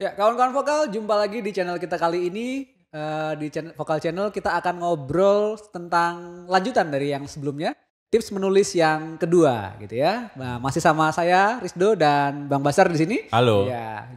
Ya, kawan-kawan vokal, jumpa lagi di channel kita kali ini. Di Vokal Channel kita akan ngobrol tentang lanjutan dari yang sebelumnya. Tips menulis yang kedua gitu ya. Nah, masih sama saya Risdo dan Bang Basar di sini. Halo.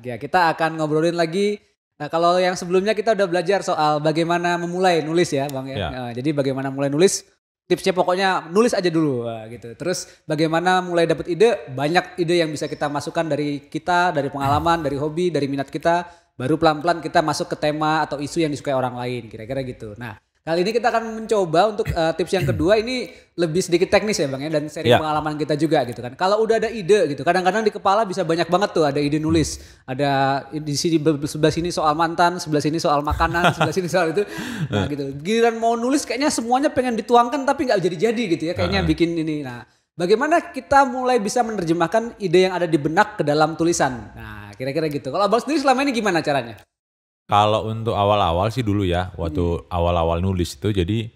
Ya, kita akan ngobrolin lagi. Nah, kalau yang sebelumnya kita udah belajar soal bagaimana memulai nulis ya, Bang ya. Ya. Nah, jadi bagaimana mulai nulis, tipsnya pokoknya nulis aja dulu gitu. Terus bagaimana mulai dapat ide, banyak ide yang bisa kita masukkan dari kita, dari pengalaman, dari hobi, dari minat kita. Baru pelan-pelan kita masuk ke tema atau isu yang disukai orang lain, kira-kira gitu. Nah, kali ini kita akan mencoba untuk tips yang kedua ini lebih sedikit teknis ya Bang ya, dan seri pengalaman kita juga gitu kan. Kalau udah ada ide gitu, kadang-kadang di kepala bisa banyak banget tuh ada ide nulis. Ada di sini sebelah sini soal mantan, sebelah sini soal makanan, sebelah sini soal itu. Nah gitu. Giliran mau nulis kayaknya semuanya pengen dituangkan tapi nggak jadi-jadi gitu ya. Kayaknya bikin ini. Nah, bagaimana kita mulai bisa menerjemahkan ide yang ada di benak ke dalam tulisan? Nah, kira-kira gitu. Kalau Abang sendiri selama ini gimana caranya? Kalau untuk awal-awal sih dulu ya, waktu awal-awal nulis itu jadi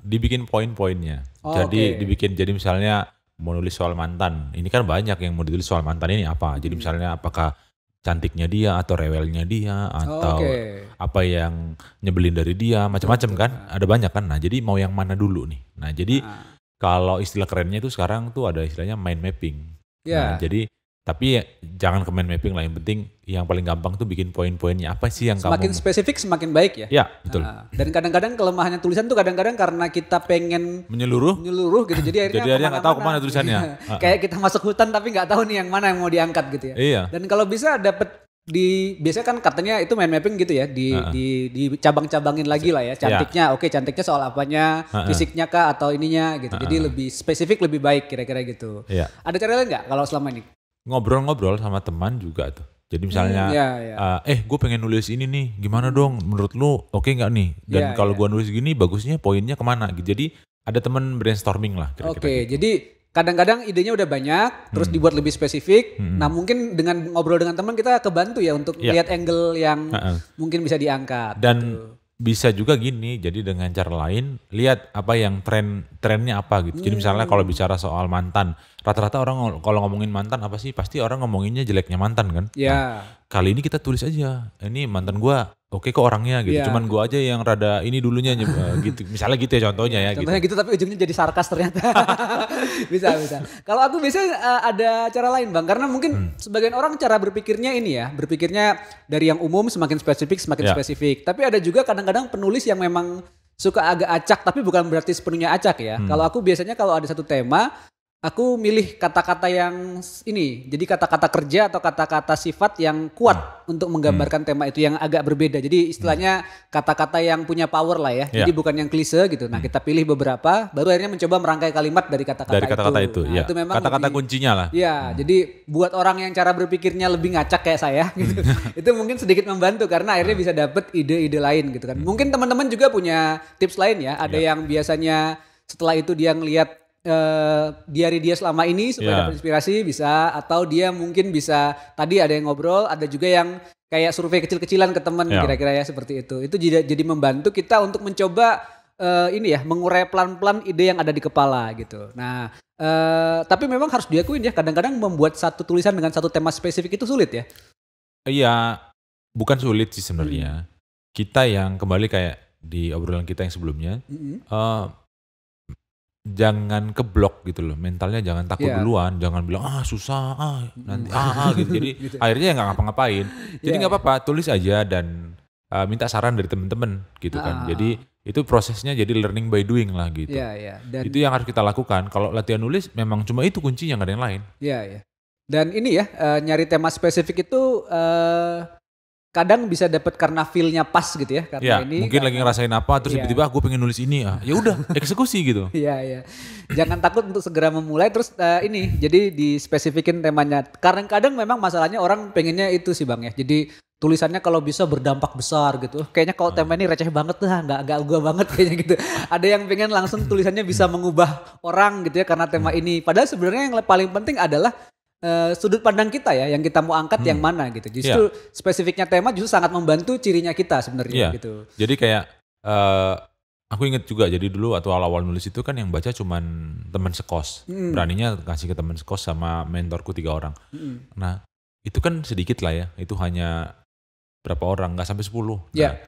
dibikin poin-poinnya. Jadi dibikin jadi misalnya mau nulis soal mantan, ini kan banyak yang mau ditulis soal mantan ini apa. Jadi misalnya apakah cantiknya dia atau rewelnya dia atau apa yang nyebelin dari dia, macam-macam kan. Ada banyak kan. Nah, jadi mau yang mana dulu nih. Nah, jadi kalau istilah kerennya itu sekarang tuh ada istilahnya mind mapping. Nah, jadi tapi ya, jangan ke mind mapping lah, yang penting yang paling gampang tuh bikin poin-poinnya apa sih yang semakin spesifik semakin baik ya. Ya betul. Dan kadang-kadang kelemahannya tulisan tuh kadang-kadang karena kita pengen menyeluruh gitu, jadi akhirnya nggak tahu kemana tulisannya. Kayak kita masuk hutan tapi nggak tahu nih yang mana yang mau diangkat gitu ya. Iya. Dan kalau bisa dapet biasanya kan katanya itu mind mapping gitu ya, di cabang-cabangin lagi lah ya, cantiknya cantiknya soal apanya, fisiknya kah atau ininya gitu. Jadi lebih spesifik lebih baik kira-kira gitu. Ada cara lain nggak kalau selama ini? Ngobrol-ngobrol sama teman juga tuh. Jadi misalnya, gue pengen nulis ini nih, gimana dong? Menurut lu oke nggak nih? Dan kalau gue nulis gini, bagusnya poinnya kemana? Jadi ada teman brainstorming lah. Kira-kira gitu. Jadi kadang-kadang idenya udah banyak, terus dibuat lebih spesifik. Nah mungkin dengan ngobrol dengan teman kita kebantu ya untuk lihat angle yang mungkin bisa diangkat. Dan gitu. Bisa juga gini, jadi dengan cara lain lihat apa yang trennya apa gitu. Jadi misalnya kalau bicara soal mantan, rata-rata orang kalau ngomongin mantan apa sih? Pasti orang ngomonginnya jeleknya mantan kan. Nah, kali ini kita tulis aja, ini mantan gua oke kok orangnya gitu. Cuman gua aja yang rada ini dulunya gitu. Misalnya gitu ya contohnya ya. Contohnya gitu tapi ujungnya jadi sarkas ternyata. bisa. Kalau aku biasanya ada cara lain Bang, karena mungkin sebagian orang cara berpikirnya ini ya, berpikirnya dari yang umum semakin spesifik. Tapi ada juga kadang-kadang penulis yang memang suka agak acak, tapi bukan berarti sepenuhnya acak ya. Kalau aku biasanya kalau ada satu tema, aku milih kata-kata yang ini, jadi kata-kata kerja atau kata-kata sifat yang kuat untuk menggambarkan tema itu yang agak berbeda. Jadi istilahnya kata-kata yang punya power lah ya. Jadi bukan yang klise gitu. Nah kita pilih beberapa, baru akhirnya mencoba merangkai kalimat dari kata-kata itu. Nah, itu memang kata-kata kuncinya lah. Iya, jadi buat orang yang cara berpikirnya lebih ngacak kayak saya gitu, itu mungkin sedikit membantu karena akhirnya bisa dapet ide-ide lain gitu kan. Mungkin teman-teman juga punya tips lain ya. Ada yang biasanya setelah itu dia ngelihat diary dia selama ini supaya dapat inspirasi bisa, atau dia mungkin bisa tadi ada yang ngobrol, ada juga yang kayak survei kecil-kecilan ke teman kira-kira ya seperti itu. Itu jadi membantu kita untuk mencoba mengurai pelan-pelan ide yang ada di kepala gitu. Nah, tapi memang harus diakuin ya, kadang-kadang membuat satu tulisan dengan satu tema spesifik itu sulit ya. Iya, bukan sulit sih sebenarnya. Kita yang kembali kayak di obrolan kita yang sebelumnya. Jangan keblok gitu loh, mentalnya jangan takut duluan, jangan bilang susah nanti gitu. Jadi akhirnya ya nggak ngapa-ngapain. Jadi nggak apa-apa, tulis aja dan minta saran dari teman-teman gitu kan. Jadi itu prosesnya jadi learning by doing lah gitu. Dan itu yang harus kita lakukan. Kalau latihan nulis memang cuma itu kuncinya, nggak ada yang lain. Dan ini ya nyari tema spesifik itu kadang bisa dapat karena feel-nya pas gitu ya, karena ini mungkin lagi ngerasain apa terus tiba-tiba gue pengen nulis ini ya udah eksekusi gitu. Jangan takut untuk segera memulai, terus jadi dispesifikin temanya. Kadang-kadang memang masalahnya orang pengennya itu sih Bang ya, jadi tulisannya kalau bisa berdampak besar gitu. Kayaknya kalau tema ini receh banget tuh, nggak gua banget kayaknya gitu. Ada yang pengen langsung tulisannya bisa mengubah orang gitu ya karena tema ini. Padahal sebenarnya yang paling penting adalah sudut pandang kita ya, yang kita mau angkat yang mana gitu. Justru spesifiknya tema justru sangat membantu cirinya kita sebenarnya gitu. Jadi kayak aku inget juga, jadi dulu atau awal-awal nulis itu kan yang baca cuman teman sekos. Beraninya kasih ke teman sekos sama mentorku 3 orang. Nah itu kan sedikit lah ya. Itu hanya berapa orang, nggak sampai 10. Ya.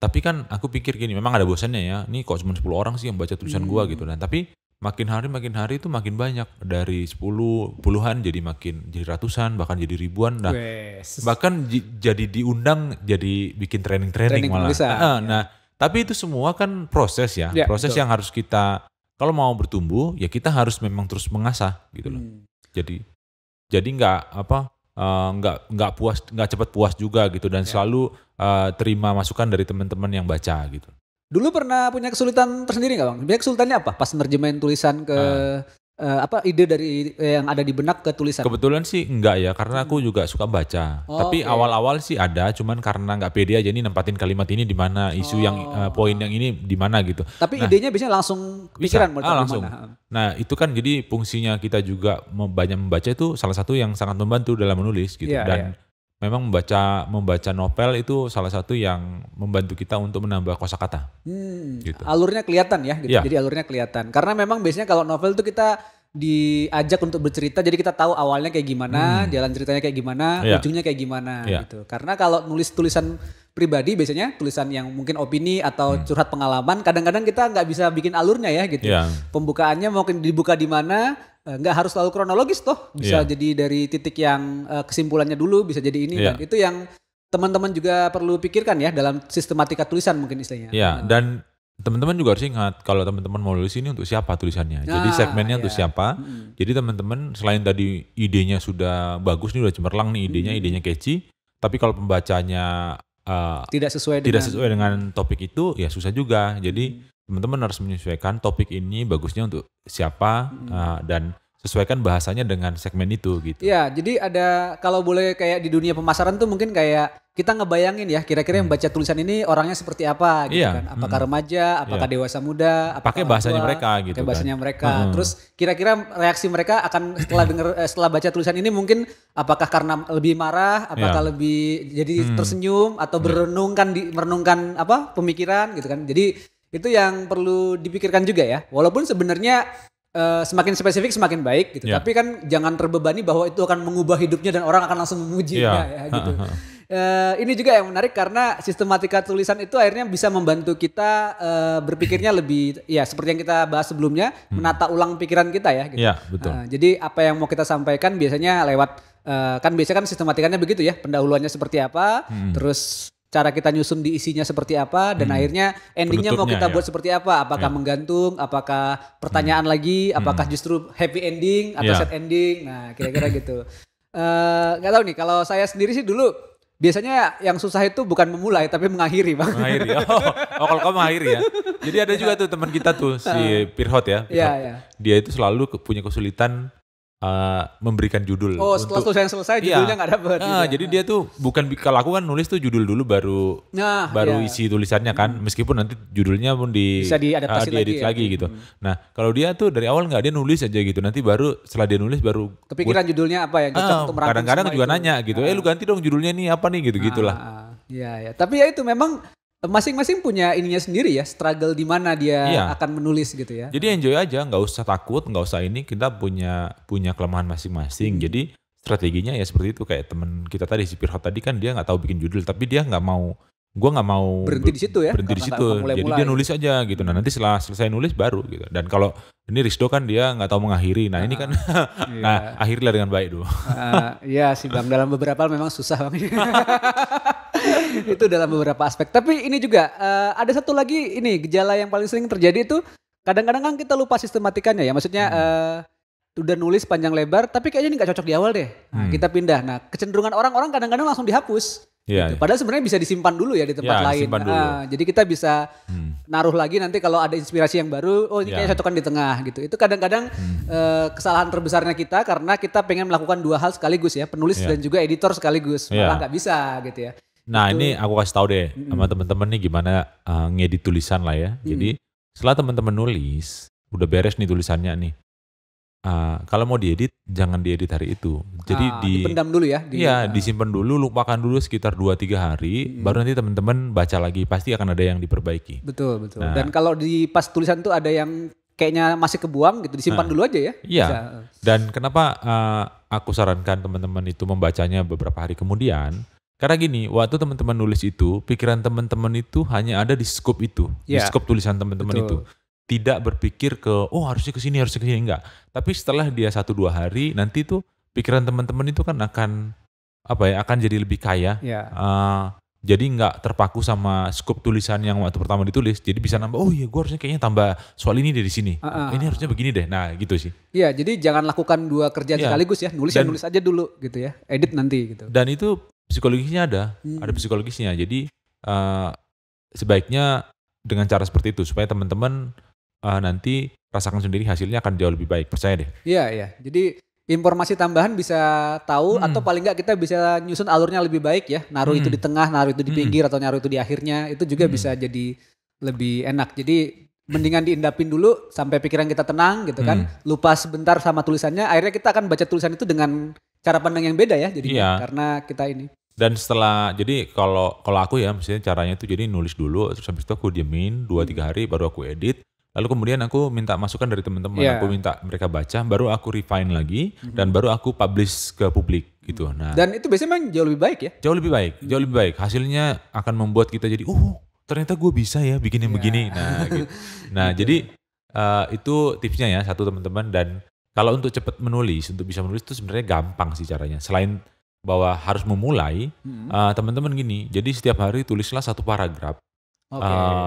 Tapi kan aku pikir gini, memang ada bosannya ya. Ini kok cuma 10 orang sih yang baca tulisan gua gitu. Dan tapi makin hari itu makin banyak, dari 10 puluhan jadi ratusan, bahkan jadi ribuan. Nah, bahkan jadi diundang jadi bikin training malah. Nah, tapi itu semua kan proses ya. Proses yang harus kita, kalau mau bertumbuh ya kita harus memang terus mengasah gitu loh. Jadi nggak cepat puas juga gitu, dan selalu terima masukan dari teman-teman yang baca gitu. Dulu pernah punya kesulitan tersendiri nggak Bang? Biasanya kesulitannya apa? Pas nerjemahin tulisan ke ide dari yang ada di benak ke tulisan? Kebetulan sih enggak ya, karena aku juga suka baca. Tapi awal-awal sih ada, cuman karena nggak pede aja nih nempatin kalimat ini di mana, isu yang poin yang ini di mana gitu. Tapi idenya biasanya langsung pikiran langsung. Nah itu kan jadi fungsinya kita juga banyak membaca, itu salah satu yang sangat membantu dalam menulis gitu. Dan memang membaca novel itu salah satu yang membantu kita untuk menambah kosakata. Gitu. Alurnya kelihatan ya, gitu. Jadi alurnya kelihatan. Karena memang biasanya kalau novel itu kita diajak untuk bercerita, jadi kita tahu awalnya kayak gimana, jalan ceritanya kayak gimana, ujungnya kayak gimana gitu. Karena kalau nulis tulisan pribadi biasanya tulisan yang mungkin opini atau curhat pengalaman, kadang-kadang kita nggak bisa bikin alurnya ya gitu. Pembukaannya mungkin dibuka di mana, nggak harus selalu kronologis toh, bisa jadi dari titik yang kesimpulannya dulu, bisa jadi ini. Dan itu yang teman-teman juga perlu pikirkan ya dalam sistematika tulisan mungkin istilahnya. Dan teman-teman juga harus ingat kalau teman-teman mau nulis ini untuk siapa tulisannya. Jadi segmennya untuk siapa. Jadi teman-teman selain tadi idenya sudah bagus nih, udah cemerlang nih idenya catchy, tapi kalau pembacanya tidak sesuai dengan topik itu ya susah juga. Jadi teman-teman harus menyesuaikan topik ini bagusnya untuk siapa, dan sesuaikan bahasanya dengan segmen itu gitu. Ya, jadi ada, kalau boleh kayak di dunia pemasaran tuh mungkin kayak kita ngebayangin ya kira-kira yang baca tulisan ini orangnya seperti apa gitu kan. Apakah remaja, apakah dewasa muda, pakai bahasanya mereka gitu kan. Bahasanya mereka. Terus kira-kira reaksi mereka akan setelah baca tulisan ini mungkin apakah karena lebih marah, apakah lebih jadi tersenyum atau merenungkan apa pemikiran gitu kan. Jadi itu yang perlu dipikirkan juga ya. Walaupun sebenarnya semakin spesifik semakin baik gitu. Tapi kan jangan terbebani bahwa itu akan mengubah hidupnya dan orang akan langsung memujinya ya gitu. Ini juga yang menarik karena sistematika tulisan itu akhirnya bisa membantu kita berpikirnya lebih, ya seperti yang kita bahas sebelumnya, menata ulang pikiran kita ya gitu. Betul. Jadi apa yang mau kita sampaikan biasanya lewat biasanya kan sistematikanya begitu ya, pendahuluannya seperti apa, terus cara kita nyusun di isinya seperti apa, dan akhirnya endingnya mau kita buat seperti apa, apakah menggantung, apakah pertanyaan lagi, apakah justru happy ending atau sad ending, nah kira-kira gitu. Nggak tahu nih, kalau saya sendiri sih dulu biasanya yang susah itu bukan memulai tapi mengakhiri Bang. Mengakhiri, kalau kamu mengakhiri ya. Jadi ada juga tuh teman kita tuh si Pirhot ya. Dia itu selalu punya kesulitan memberikan judul. Setelah tulisan selesai judulnya nggak dapet. Jadi dia tuh bukan, kalau aku kan nulis tuh judul dulu baru isi tulisannya kan, meskipun nanti judulnya pun bisa diedit lagi gitu. Nah kalau dia tuh dari awal nggak, dia nulis aja gitu, nanti baru setelah dia nulis baru kepikiran judulnya apa yang cocok untuk merangkum. Kadang-kadang juga nanya gitu, lu ganti dong judulnya nih apa nih gitulah. Iya. Tapi ya itu memang masing-masing punya ininya sendiri ya, struggle di mana dia akan menulis gitu ya. Jadi enjoy aja, nggak usah takut, nggak usah ini, kita punya kelemahan masing-masing. Jadi strateginya ya seperti itu, kayak teman kita tadi si Pirhot tadi kan dia nggak tahu bikin judul, tapi dia nggak mau, gue nggak mau berhenti di situ ya. Jadi dia nulis aja gitu. Nah nanti setelah selesai nulis baru gitu. Dan kalau ini Rizdo kan dia nggak tahu mengakhiri. Nah ini kan, nah akhirilah dengan baik dulu. Iya sih Bang, dalam beberapa hal memang susah Bang. Itu dalam beberapa aspek. Tapi ini juga ada satu lagi, ini gejala yang paling sering terjadi itu kadang-kadang kan kita lupa sistematikanya ya. Maksudnya udah nulis panjang lebar tapi kayaknya ini gak cocok di awal deh. Nah, kita pindah. Nah kecenderungan orang-orang kadang-kadang langsung dihapus. Gitu. Padahal sebenarnya bisa disimpan dulu ya di tempat lain. Jadi kita bisa naruh lagi nanti kalau ada inspirasi yang baru, ini kayaknya cocokan di tengah gitu. Itu kadang-kadang kesalahan terbesarnya kita karena kita pengen melakukan dua hal sekaligus ya, penulis dan juga editor sekaligus. Malah gak bisa gitu ya. Nah ini aku kasih tahu deh sama teman-teman nih gimana ngedit tulisan lah ya. Jadi setelah teman-teman nulis, udah beres nih tulisannya nih. Kalau mau diedit, jangan diedit hari itu. Jadi dipendam dulu ya. Disimpan dulu, lupakan dulu sekitar 2-3 hari, baru nanti teman-teman baca lagi, pasti akan ada yang diperbaiki. Betul. Nah, dan kalau di pas tulisan tuh ada yang kayaknya masih kebuang gitu, disimpan dulu aja ya. Iya. Bisa. Dan kenapa aku sarankan teman-teman itu membacanya beberapa hari kemudian? Karena gini, waktu teman-teman nulis itu, pikiran teman-teman itu hanya ada di scope itu, di Iya. scope tulisan teman-teman itu. Tidak berpikir ke, oh harusnya ke sini, enggak. Tapi setelah dia 1-2 hari, nanti tuh pikiran teman-teman itu kan akan akan jadi lebih kaya. Iya. Jadi nggak terpaku sama scope tulisan yang waktu pertama ditulis. Jadi bisa nambah, oh iya gue harusnya kayaknya tambah soal ini dari sini. Ini harusnya begini deh. Nah gitu sih. Iya, jadi jangan lakukan 2 kerjaan Iya. sekaligus ya. Nulis aja dulu gitu ya. Edit nanti gitu. Dan itu psikologisnya ada psikologisnya. Jadi sebaiknya dengan cara seperti itu supaya teman-teman nanti rasakan sendiri hasilnya akan jauh lebih baik. Percaya deh. Iya. Jadi informasi tambahan bisa tahu atau paling nggak kita bisa nyusun alurnya lebih baik ya. Naruh itu di tengah, naruh itu di pinggir atau naruh itu di akhirnya. Itu juga bisa jadi lebih enak. Jadi mendingan diendapin dulu sampai pikiran kita tenang gitu kan. Lupa sebentar sama tulisannya. Akhirnya kita akan baca tulisan itu dengan cara pandang yang beda ya. Jadi karena kita ini. Dan jadi kalau aku ya misalnya caranya itu jadi nulis dulu terus habis itu aku diemin 2-3 hari baru aku edit. Lalu kemudian aku minta masukan dari teman-teman, aku minta mereka baca, baru aku refine lagi dan baru aku publish ke publik gitu. Nah, dan itu biasanya memang jauh lebih baik ya? Jauh lebih baik. Hasilnya akan membuat kita jadi, ternyata gue bisa ya bikin yang begini. Nah, gitu. Nah jadi itu tipsnya ya satu teman-teman. Dan kalau untuk cepat menulis, untuk bisa menulis itu sebenarnya gampang sih caranya. Selain bahwa harus memulai, teman-teman gini, jadi setiap hari tulislah 1 paragraf.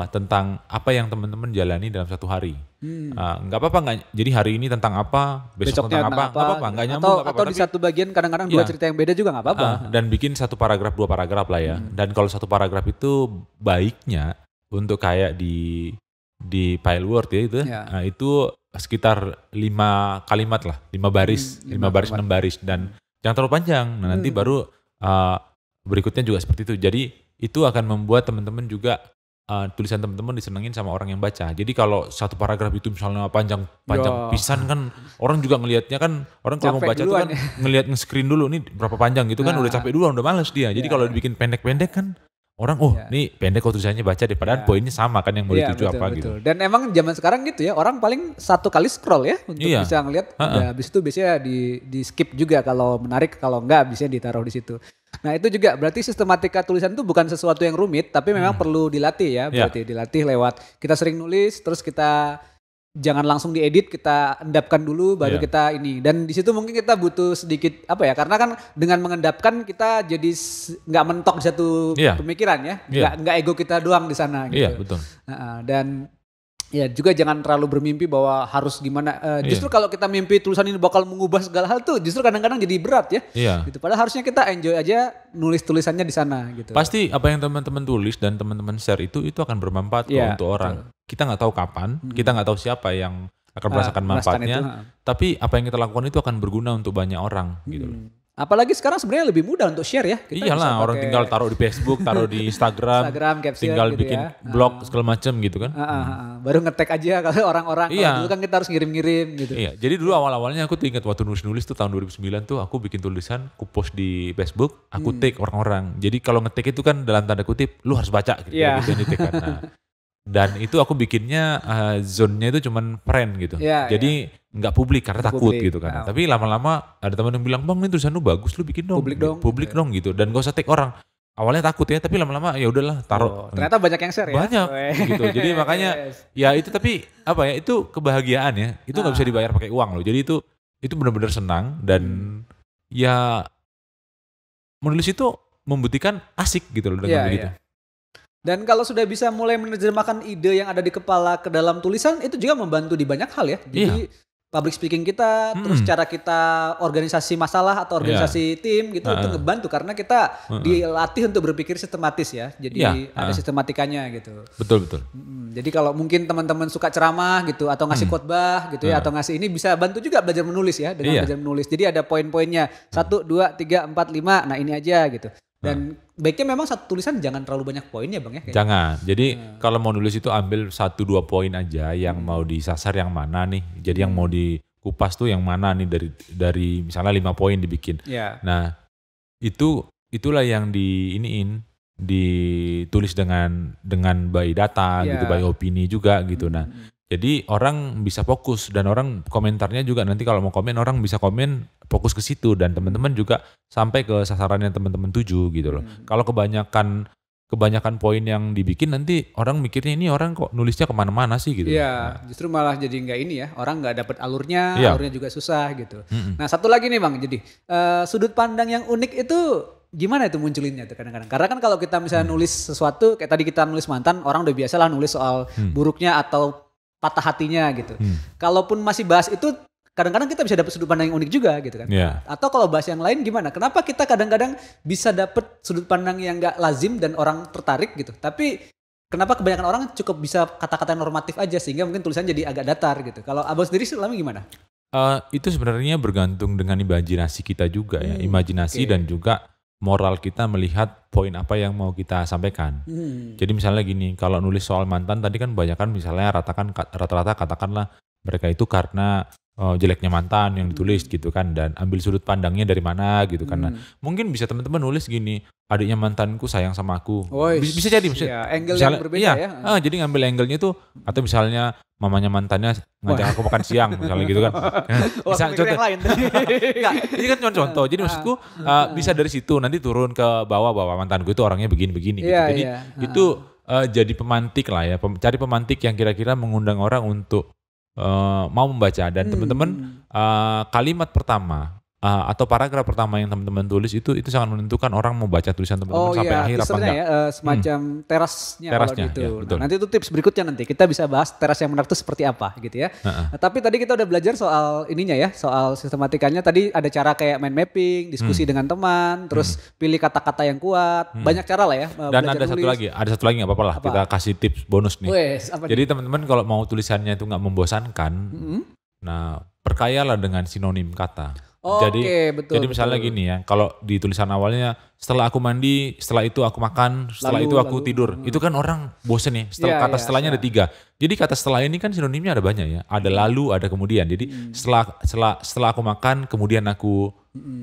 Tentang apa yang teman-teman jalani dalam 1 hari. Nggak apa-apa, jadi hari ini tentang apa, besok tentang apa, nggak apa-apa, nggak nyambung, nggak apa-apa. Atau di satu bagian kadang-kadang 2 cerita yang beda juga nggak apa-apa. Dan bikin 1 paragraf, 2 paragraf lah ya. Dan kalau 1 paragraf itu baiknya untuk kayak di file Word ya itu, itu sekitar 5 kalimat lah, 5 baris, 5 baris, 6 baris, dan jangan terlalu panjang. Nah nanti baru berikutnya juga seperti itu. Jadi itu akan membuat teman-teman juga tulisan teman-teman disenengin sama orang yang baca. Jadi kalau 1 paragraf itu misalnya panjang pisan kan orang juga ngelihatnya kan, orang kalau mau baca tuh kan ngelihat nge-screen dulu nih berapa panjang gitu kan, udah capek duluan, udah males dia. Jadi kalau dibikin pendek-pendek kan orang nih pendek kok tulisannya baca deh, padahal poinnya sama kan yang mau dituju apa gitu. Dan emang zaman sekarang gitu ya, orang paling 1 kali scroll ya untuk bisa ngelihat. Habis itu biasanya di skip juga kalau menarik, kalau enggak biasanya ditaruh di situ. Nah itu juga berarti sistematika tulisan itu bukan sesuatu yang rumit, tapi memang perlu dilatih ya. Berarti dilatih lewat kita sering nulis, terus kita jangan langsung diedit, kita endapkan dulu baru kita ini. Dan di situ mungkin kita butuh sedikit karena kan dengan mengendapkan kita jadi nggak mentok di satu pemikiran ya, nggak ego kita doang di sana gitu. Iya betul. Dan ya juga jangan terlalu bermimpi bahwa harus gimana. Justru kalau kita mimpi tulisan ini bakal mengubah segala hal tuh, justru kadang-kadang jadi berat ya. Gitu. Padahal harusnya kita enjoy aja nulis tulisannya di sana gitu. Pasti apa yang teman-teman tulis dan teman-teman share itu akan bermanfaat untuk orang. Kita nggak tahu kapan, kita nggak tahu siapa yang akan merasakan manfaatnya. Tapi apa yang kita lakukan itu akan berguna untuk banyak orang gitu. Apalagi sekarang sebenarnya lebih mudah untuk share ya. Kita iyalah, orang tinggal taruh di Facebook, taruh di Instagram caption, tinggal gitu bikin blog segala macam gitu kan. Baru nge-tag aja kalau orang-orang. Kalau dulu kan kita harus ngirim-ngirim gitu. Iya, jadi dulu awal-awalnya aku tuh ingat waktu nulis-nulis tuh tahun 2009 tuh aku bikin tulisan, aku post di Facebook, aku tag orang-orang. Jadi kalau nge-tag itu kan dalam tanda kutip, lu harus baca gitu. Gitu yang di-tag kan. Nah, dan itu aku bikinnya zone-nya itu cuman friend gitu. Jadi nggak publik karena takut gitu kan. Tapi lama-lama ada teman yang bilang, "Bang, ini tulisan lu bagus, lu bikin dong." Publik dong gitu. Dan gak usah tag orang. Awalnya takut ya, tapi lama-lama ya udahlah taruh. Ternyata banyak yang share ya. Banyak gitu. Jadi makanya ya itu, tapi itu kebahagiaan ya. Itu nggak bisa dibayar pakai uang loh. Jadi itu benar-benar senang dan ya menulis itu membuktikan asik gitu loh dengan begitu. Dan kalau sudah bisa mulai menerjemahkan ide yang ada di kepala ke dalam tulisan, itu juga membantu di banyak hal ya. Jadi public speaking kita, terus cara kita organisasi masalah atau organisasi tim gitu, itu ngebantu karena kita dilatih untuk berpikir sistematis ya. Jadi ada sistematikanya gitu. Betul. Jadi kalau mungkin teman-teman suka ceramah gitu atau ngasih khotbah gitu ya, atau ngasih ini bisa bantu juga belajar menulis ya, dengan belajar menulis. Jadi ada poin-poinnya 1, 2, 3, 4, 5. Nah ini aja gitu. Dan baiknya memang satu tulisan jangan terlalu banyak poinnya Bang ya. Jangan. Jadi kalau mau nulis itu ambil 1-2 poin aja yang mau disasar yang mana nih. Jadi yang mau dikupas tuh yang mana nih dari misalnya 5 poin dibikin. Nah, itulah yang ditulis dengan by data gitu, by opini juga gitu. Nah, Jadi orang bisa fokus dan orang komentarnya juga nanti kalau mau komen orang bisa komen fokus ke situ dan teman-teman juga sampai ke sasaran yang teman-teman tuju gitu loh. Kalau kebanyakan poin yang dibikin nanti orang mikirnya ini orang kok nulisnya kemana-mana sih gitu. Iya, justru malah jadi nggak ini ya, orang nggak dapet alurnya, Iya. alurnya juga susah gitu. Nah satu lagi nih Bang, jadi sudut pandang yang unik itu gimana itu munculinnya tuh kadang-kadang? Karena kan kalau kita misalnya nulis sesuatu, kayak tadi kita nulis mantan, orang udah biasa lah nulis soal buruknya atau patah hatinya gitu. Kalaupun masih bahas itu, kadang-kadang kita bisa dapat sudut pandang yang unik juga gitu kan. Iya. Atau kalau bahas yang lain gimana? Kenapa kita kadang-kadang bisa dapat sudut pandang yang nggak lazim dan orang tertarik gitu? Tapi kenapa kebanyakan orang cukup bisa kata-kata normatif aja sehingga mungkin tulisannya jadi agak datar gitu. Kalau Abang sendiri selama gimana? Itu sebenarnya bergantung dengan imajinasi kita juga ya. Imajinasi dan juga moral kita melihat poin apa yang mau kita sampaikan. Jadi misalnya gini, kalau nulis soal mantan tadi kan banyak kan misalnya rata-rata katakanlah mereka itu karena jeleknya mantan yang ditulis gitu kan dan ambil sudut pandangnya dari mana gitu kan. Nah, mungkin bisa teman-teman nulis gini, adiknya mantanku sayang sama aku. Bisa jadi ya, angle yang berbeda ya. Jadi ngambil angle-nya itu atau misalnya mamanya mantannya ngajak aku makan siang misalnya gitu kan. Bisa contoh yang lain. Enggak, ini kan contoh. Jadi maksudku bisa dari situ nanti turun ke bawah bahwa mantanku itu orangnya begini-begini gitu. Jadi itu jadi pemantik lah ya, cari pemantik yang kira-kira mengundang orang untuk mau membaca dan teman-teman kalimat pertama atau paragraf pertama yang teman-teman tulis itu sangat menentukan orang mau baca tulisan teman-teman sampai akhir apa enggak. Ya, semacam terasnya kalau gitu. Ya, nanti itu tips berikutnya nanti kita bisa bahas teras yang menarik itu seperti apa gitu ya. Nah, tapi tadi kita udah belajar soal ininya ya, soal sistematikanya tadi ada cara kayak mind mapping, diskusi dengan teman, terus pilih kata-kata yang kuat, banyak cara lah ya. Dan ada satu lagi nggak apa-apa lah, kita kasih tips bonus nih. Jadi teman-teman kalau mau tulisannya itu nggak membosankan, nah perkayalah dengan sinonim kata. Jadi misalnya gini ya, kalau di tulisan awalnya setelah aku mandi, setelah itu aku makan, setelah itu aku tidur. Itu kan orang bosen nih, setelahnya ada 3. Jadi kata setelah ini kan sinonimnya ada banyak ya. Ada lalu, ada kemudian. Jadi setelah aku makan, kemudian aku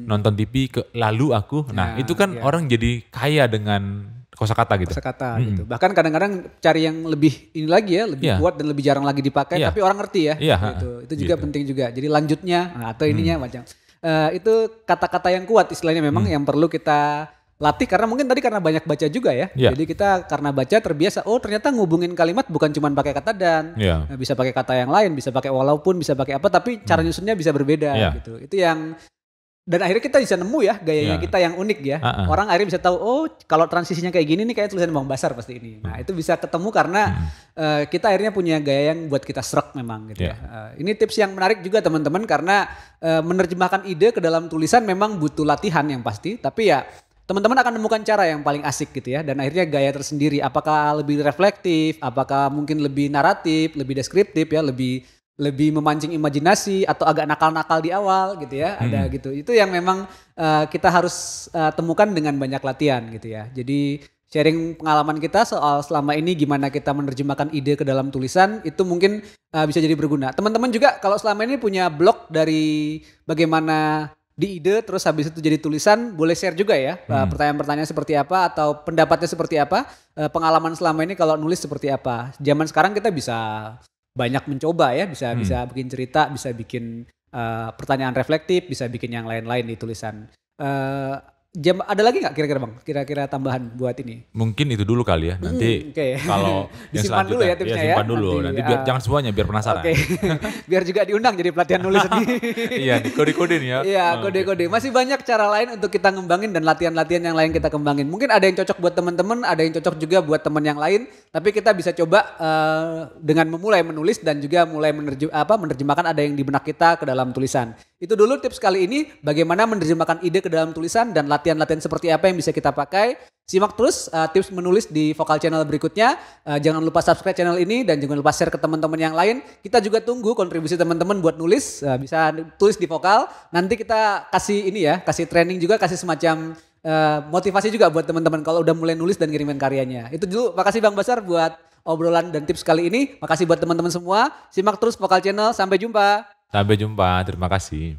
nonton TV, lalu aku. Nah itu kan orang jadi kaya dengan kosakata gitu. Kosakata gitu. Bahkan kadang-kadang cari yang lebih ini lagi ya, lebih kuat dan lebih jarang lagi dipakai, tapi orang ngerti ya. Itu juga penting juga. Jadi lanjutnya atau ininya macam. Itu kata-kata yang kuat istilahnya memang yang perlu kita latih karena mungkin tadi karena banyak baca juga ya. Jadi kita karena baca terbiasa, oh ternyata ngubungin kalimat bukan cuma pakai kata dan, bisa pakai kata yang lain, bisa pakai walaupun, bisa pakai apa, tapi cara nyusunnya bisa berbeda gitu. Itu yang dan akhirnya kita bisa nemu ya gayanya kita yang unik ya. Orang akhirnya bisa tahu, oh kalau transisinya kayak gini nih kayak tulisan Bang Basar pasti ini. Nah itu bisa ketemu karena kita akhirnya punya gaya yang buat kita serak memang gitu ya. Ini tips yang menarik juga teman-teman karena menerjemahkan ide ke dalam tulisan memang butuh latihan yang pasti. Tapi ya teman-teman akan menemukan cara yang paling asik gitu ya. Dan akhirnya gaya tersendiri. Apakah lebih reflektif, apakah mungkin lebih naratif, lebih deskriptif ya, lebih memancing imajinasi atau agak nakal-nakal di awal gitu ya, ada gitu. Itu yang memang kita harus temukan dengan banyak latihan gitu ya. Jadi sharing pengalaman kita soal selama ini gimana kita menerjemahkan ide ke dalam tulisan itu mungkin bisa jadi berguna. Teman-teman juga kalau selama ini punya blog dari bagaimana di ide terus habis itu jadi tulisan, boleh share juga ya pertanyaan-pertanyaan seperti apa atau pendapatnya seperti apa, pengalaman selama ini kalau nulis seperti apa. Zaman sekarang kita bisa banyak mencoba ya, bisa bikin cerita, bisa bikin pertanyaan reflektif, bisa bikin yang lain-lain di tulisan. Ada lagi nggak kira-kira Bang? Kira-kira tambahan buat ini? Mungkin itu dulu kali ya. Nanti kalau yang disimpan dulu ya tipsnya ya. Simpan dulu. Nanti biar jangan semuanya biar penasaran. Biar juga diundang jadi pelatihan nulis ini. Iya, kode-kode nih ya. Iya, kode-kode. Masih banyak cara lain untuk kita ngembangin dan latihan-latihan yang lain kita kembangin. Mungkin ada yang cocok buat teman-teman, ada yang cocok juga buat teman yang lain. Tapi kita bisa coba dengan memulai menulis dan juga mulai menerjemahkan ada yang di benak kita ke dalam tulisan. Itu dulu tips kali ini, bagaimana menerjemahkan ide ke dalam tulisan dan latihan-latihan seperti apa yang bisa kita pakai. Simak terus tips menulis di Vokal Channel berikutnya. Jangan lupa subscribe channel ini dan jangan lupa share ke teman-teman yang lain. Kita juga tunggu kontribusi teman-teman buat nulis. Bisa tulis di Vokal. Nanti kita kasih ini ya, kasih training juga, kasih semacam motivasi juga buat teman-teman kalau udah mulai nulis dan ngirimin karyanya. Itu dulu. Makasih Bang Basar buat obrolan dan tips kali ini. Makasih buat teman-teman semua. Simak terus Vokal Channel. Sampai jumpa. Sampai jumpa, terima kasih.